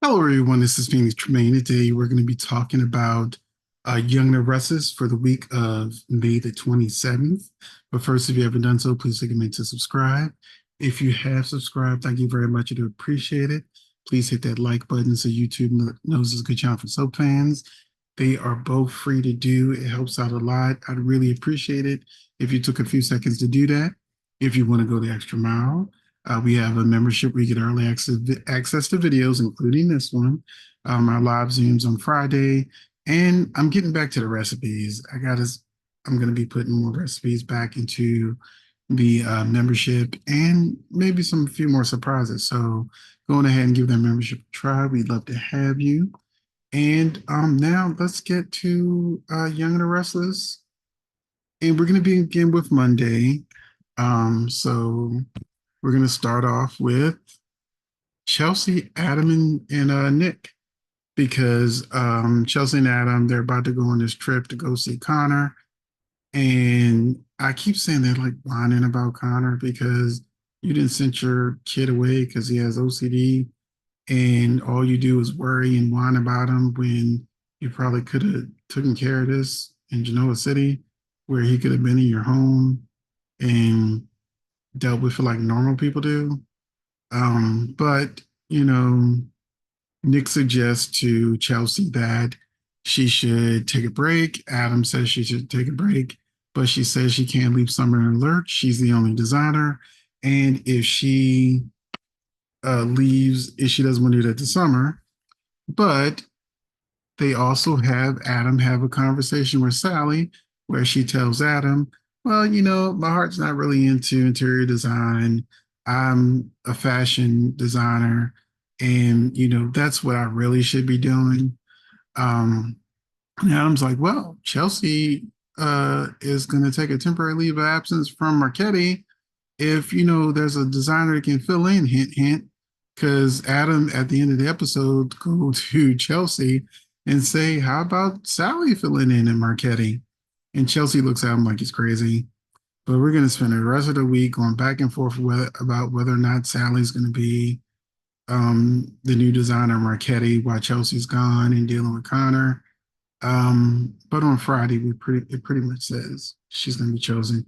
Hello, everyone. This is Phoenix Tremaine. Today, we're going to be talking about Young and Restless for the week of May the 27th. But first, if you haven't done so, please take a minute to subscribe. If you have subscribed, thank you very much. I do appreciate it. Please hit that like button so YouTube knows it's a good channel for soap fans. They are both free to do. It helps out a lot. I'd really appreciate it if you took a few seconds to do that. If you want to go the extra mile, we have a membership where you get early access to videos, including this one, our live Zooms on Friday. And I'm getting back to the recipes. I'm going to be putting more recipes back into the membership and maybe a few more surprises. So going ahead and give that membership a try. We'd love to have you. And now let's get to Young and the Restless. And we're going to begin with Monday. So we're going to start off with Chelsea, Adam, and Nick because Chelsea and Adam, they're about to go on this trip to go see Connor. And I keep saying they're like whining about Connor because you didn't send your kid away because he has OCD and all you do is worry and whine about him when you probably could have taken care of this in Genoa City where he could have been in your home and dealt with it like normal people do. But you know, Nick suggests to Chelsea that she should take a break. Adam says she should take a break, but she says she can't leave Summer in the lurch. She's the only designer. And if she leaves, if she doesn't want to do that to Summer, but they also have Adam have a conversation with Sally where she tells Adam, well, my heart's not really into interior design. I'm a fashion designer, and that's what I really should be doing. Um, and Adam's like, well, Chelsea is going to take a temporary leave of absence from Marchetti if there's a designer that can fill in, hint hint, because Adam at the end of the episode go to Chelsea and say, how about Sally filling in Marchetti? And Chelsea looks at him like he's crazy. But we're going to spend the rest of the week going back and forth about whether or not Sally's going to be the new designer Marchetti while Chelsea's gone and dealing with Connor. But on Friday, it pretty much says she's going to be chosen.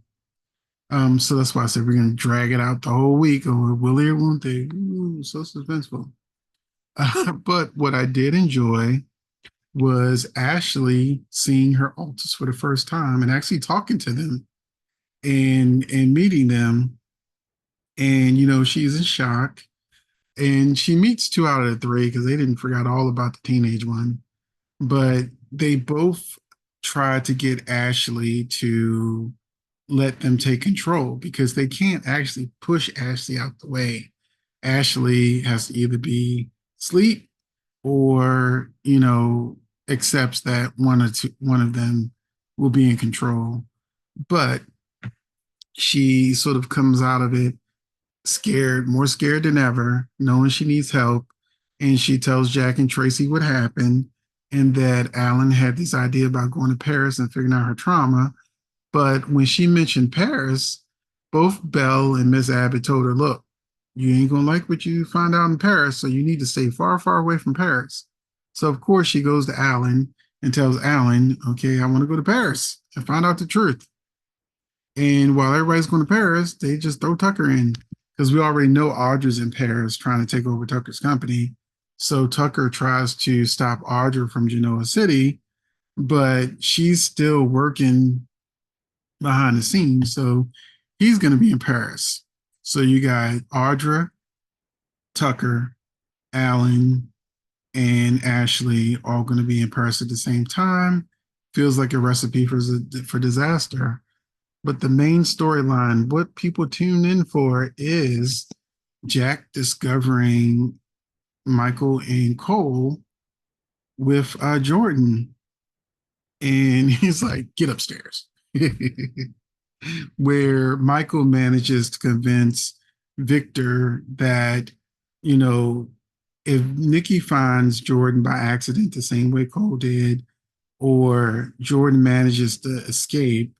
So that's why I said we're going to drag it out the whole week, or will they or won't they? Ooh, so suspenseful. But what I did enjoy was Ashley seeing her alters for the first time and actually talking to them and meeting them. And she's in shock. And she meets two out of the three because they didn't forget all about the teenage one. But they both tried to get Ashley to let them take control because they can't actually push Ashley out the way. Ashley has to either be asleep or, accepts that one of them will be in control. But she sort of comes out of it scared, more scared than ever, knowing she needs help. And she tells Jack and Tracy what happened and that Alan had this idea about going to Paris and figuring out her trauma. But when she mentioned Paris, both Belle and Miss Abbott told her, look, you ain't gonna like what you find out in Paris, so you need to stay far, far away from Paris. So of course she goes to Alan and tells Alan, okay, I want to go to Paris and find out the truth. And while everybody's going to Paris, they just throw Tucker in because we already know Audra's in Paris trying to take over Tucker's company. So Tucker tries to stop Audra from Genoa City, but she's still working behind the scenes. So he's going to be in Paris. So you got Audra, Tucker, Alan, and Ashley all going to be in Paris at the same time. Feels like a recipe for disaster. But the main storyline, what people tune in for, is Jack discovering Michael and Cole with Jordan. And he's like, get upstairs. Where Michael manages to convince Victor that, you know, if Nikki finds Jordan by accident the same way Cole did, or Jordan manages to escape,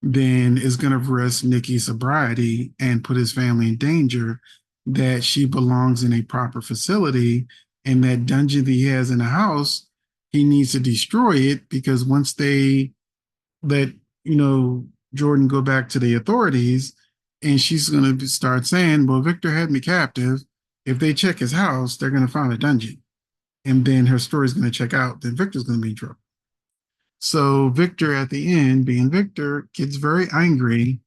then is going to risk Nikki's sobriety and put his family in danger, that she belongs in a proper facility And that dungeon that he has in the house, he needs to destroy it because once they let, you know, Jordan go back to the authorities, and she's going to start saying, well, Victor had me captive. If they check his house, they're going to find a dungeon. And then her story's going to check out, then Victor's going to be in trouble. So Victor, at the end, being Victor, gets very angry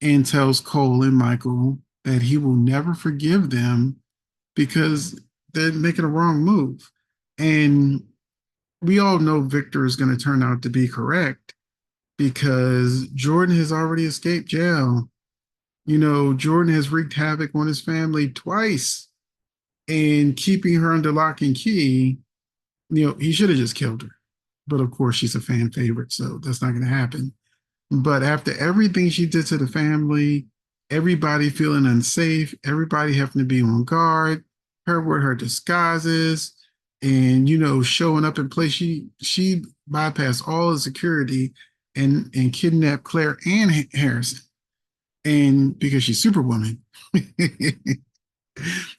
and tells Cole and Michael that he will never forgive them because they're making a wrong move. And we all know Victor is going to turn out to be correct because Jordan has already escaped jail. You know, Jordan has wreaked havoc on his family twice, and keeping her under lock and key, you know, he should have just killed her. But of course, she's a fan favorite, so that's not going to happen. But after everything she did to the family, everybody feeling unsafe, everybody having to be on guard, her with her disguises, and you know, showing up in place, she bypassed all the security and kidnapped Claire and Harrison, and because she's Superwoman.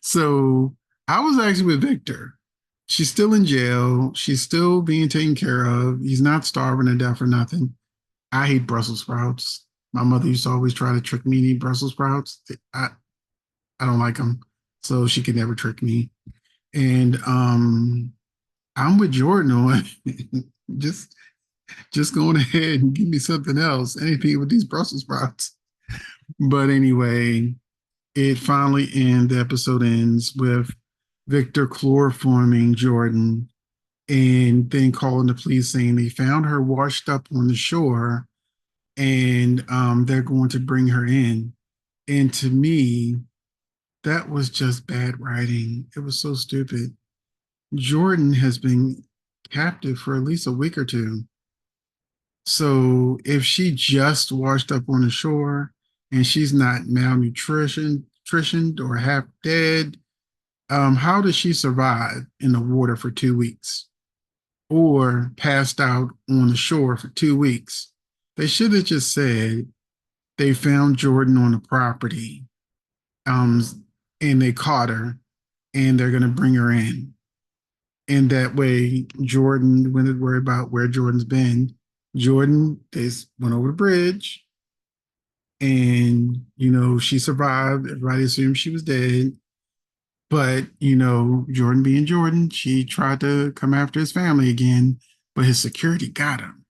So I was actually with Victor. She's still in jail. She's still being taken care of. He's not starving to death or nothing. I hate Brussels sprouts. My mother used to always try to trick me to eat Brussels sprouts. I don't like them, so she could never trick me. And I'm with Jordan on just just going ahead and give me something else, anything with these Brussels sprouts. But anyway, it finally ends. The episode ends with Victor chloroforming Jordan and then calling the police saying they found her washed up on the shore, and they're going to bring her in. And to me, that was just bad writing. It was so stupid. Jordan has been captive for at least a week or two. So if she just washed up on the shore and she's not malnutritioned or half dead, how does she survive in the water for 2 weeks or passed out on the shore for 2 weeks? They should have just said they found Jordan on the property, um, and they caught her, and they're going to bring her in. And that way, Jordan wouldn't worry about where Jordan's been. Jordan, they went over the bridge, and you know she survived. Everybody assumed she was dead, but you know Jordan being Jordan, she tried to come after his family again, but his security got him.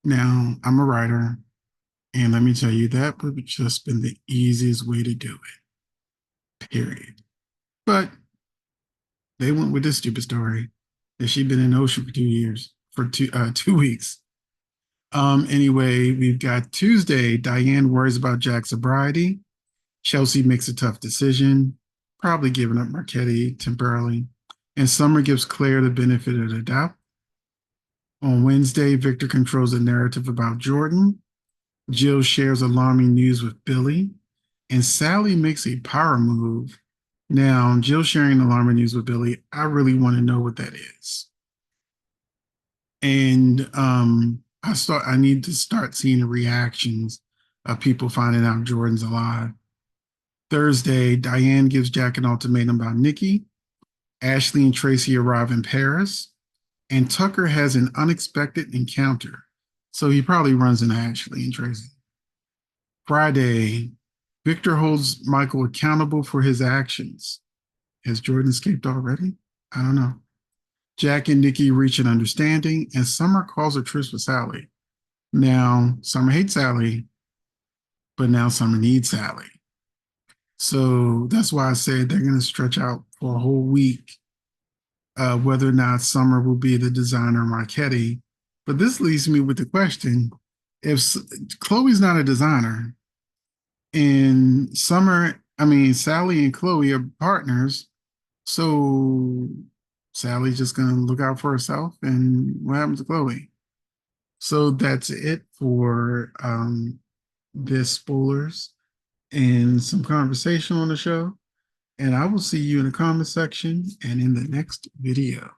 Now I'm a writer, and let me tell you that would have just been the easiest way to do it. Period. But they went with this stupid story that she'd been in the ocean for 2 years, for 2 weeks. Anyway, we've got Tuesday. Diane worries about Jack's sobriety. Chelsea makes a tough decision, probably giving up Marchetti temporarily. And Summer gives Claire the benefit of the doubt. On Wednesday, Victor controls the narrative about Jordan. Jill shares alarming news with Billy. And Sally makes a power move. Now, Jill sharing alarming news with Billy, I really want to know what that is. And I need to start seeing the reactions of people finding out Jordan's alive. Thursday, Diane gives Jack an ultimatum about Nikki. Ashley and Tracy arrive in Paris, and Tucker has an unexpected encounter. So he probably runs into Ashley and Tracy. Friday, Victor holds Michael accountable for his actions. Has Jordan escaped already? I don't know. Jack and Nikki reach an understanding, and Summer calls a truce with Sally. Now, Summer hates Sally, but now Summer needs Sally. So that's why I said they're going to stretch out for a whole week, whether or not Summer will be the designer Marchetti. But this leaves me with the question, if Chloe's not a designer and Sally and Chloe are partners, so Sally's just going to look out for herself, and what happens to Chloe? So that's it for this spoilers and some conversation on the show. And I will see you in the comment section and in the next video.